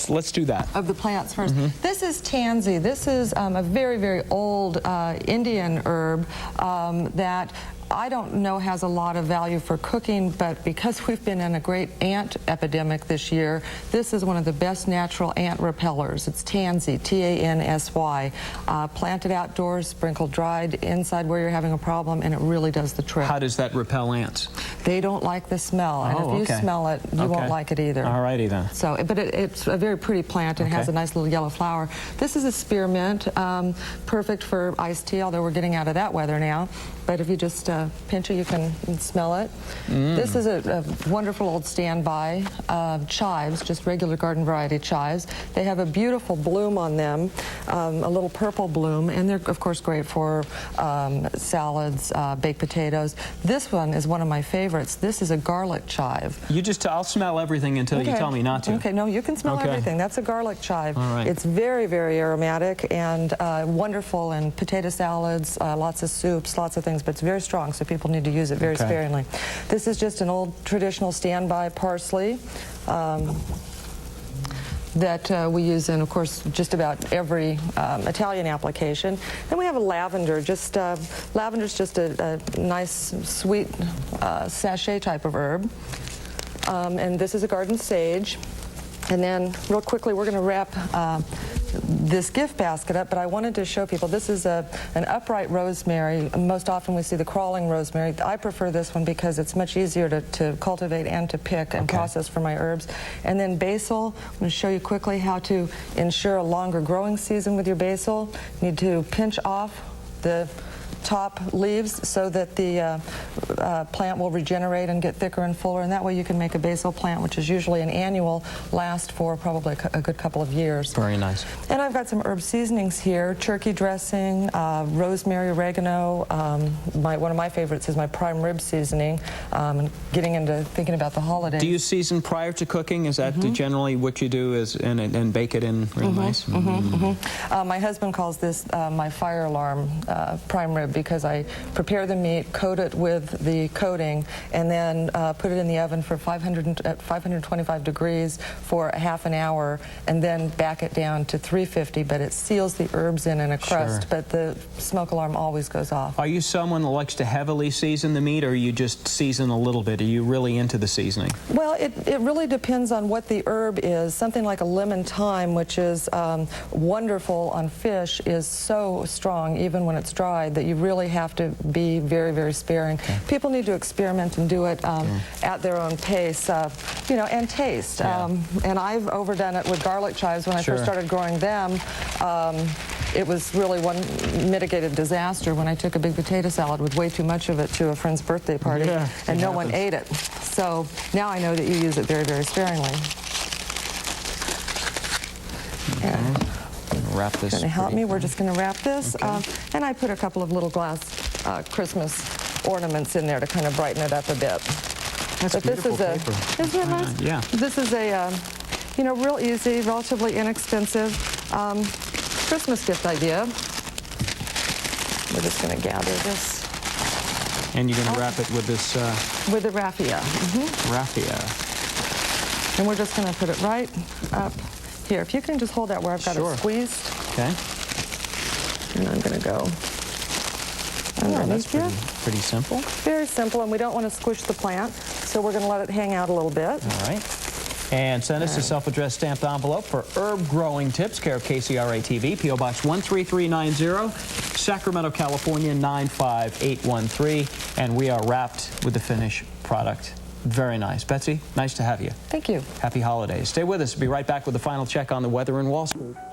let's do that. Of the plants first. This is tansy. This is a very, very old Indian herb that I don't know has a lot of value for cooking, but because we've been in a great ant epidemic this year, this is one of the best natural ant repellers. It's tansy, T-A-N-S-Y. Planted outdoors, sprinkled dried inside where you're having a problem, and it really does the trick. How does that repel ants? They don't like the smell, and if you smell it, you won't like it either. All righty then. So, but it's a very pretty plant, and it has a nice little yellow flower. This is a spearmint, perfect for iced tea, although we're getting out of that weather now. But if you just pinch it, you can smell it. This is a wonderful old standby chives, just regular garden variety chives. They have a beautiful bloom on them, a little purple bloom, and they're of course great for salads, baked potatoes. This one is one of my favorites. This is a garlic chive. You just, I'll smell everything until you tell me not to. Okay, no, you can smell everything. That's a garlic chive. All right. It's very, very aromatic and wonderful in potato salads, lots of soups, lots of things, but it's very strong, so people need to use it very sparingly. This is just an old traditional standby parsley that we use in, of course, just about every Italian application. Then we have a lavender. Lavender's just a nice, sweet sachet type of herb. And this is a garden sage. And then, real quickly, we're going to wrap this gift basket up, but I wanted to show people, this is an upright rosemary. Most often we see the crawling rosemary. I prefer this one because it's much easier to cultivate and to pick and process for my herbs. And then basil, I'm going to show you quickly how to ensure a longer growing season with your basil. You need to pinch off the top leaves so that the plant will regenerate and get thicker and fuller, and that way you can make a basil plant, which is usually an annual, last for probably a good couple of years. Very nice. And I've got some herb seasonings here: turkey dressing, rosemary, oregano. One of my favorites is my prime rib seasoning. Getting into thinking about the holidays. Do you season prior to cooking? Is that generally what you do, and bake it in real nice? My husband calls this my fire alarm prime rib, because I prepare the meat, coat it with the coating, and then put it in the oven for 525 degrees for half an hour, and then back it down to 350, but it seals the herbs in a crust, but the smoke alarm always goes off. Are you someone that likes to heavily season the meat, or you just season a little bit? Are you really into the seasoning? Well, it really depends on what the herb is. Something like a lemon thyme, which is wonderful on fish, is so strong even when it's dried that you really have to be very, very sparing. People need to experiment and do it at their own pace, you know, and taste. And I've overdone it with garlic chives when I first started growing them. It was really one mitigated disaster when I took a big potato salad with way too much of it to a friend's birthday party, and no one ate it. So now I know that you use it very, very sparingly. Wrap this. Going to help me? We're just going to wrap this. And I put a couple of little glass Christmas ornaments in there to kind of brighten it up a bit. That's beautiful paper. Isn't it nice? Yeah. This is a, you know, real easy, relatively inexpensive Christmas gift idea. We're just going to gather this. And you're going to wrap it with this... with the raffia. Raffia. And we're just going to put it right up here. If you can just hold that where I've got it squeezed. Okay. And I'm going to go underneath here. Pretty simple. Very simple, and we don't want to squish the plant, so we're going to let it hang out a little bit. All right. And send us a self-addressed stamped envelope for herb growing tips, care of KCRA-TV, P.O. Box 13390, Sacramento, California 95813. And we are wrapped with the finished product. Very nice. Betsy, nice to have you. Thank you. Happy holidays. Stay with us. We'll be right back with the final check on the weather in Wall Street.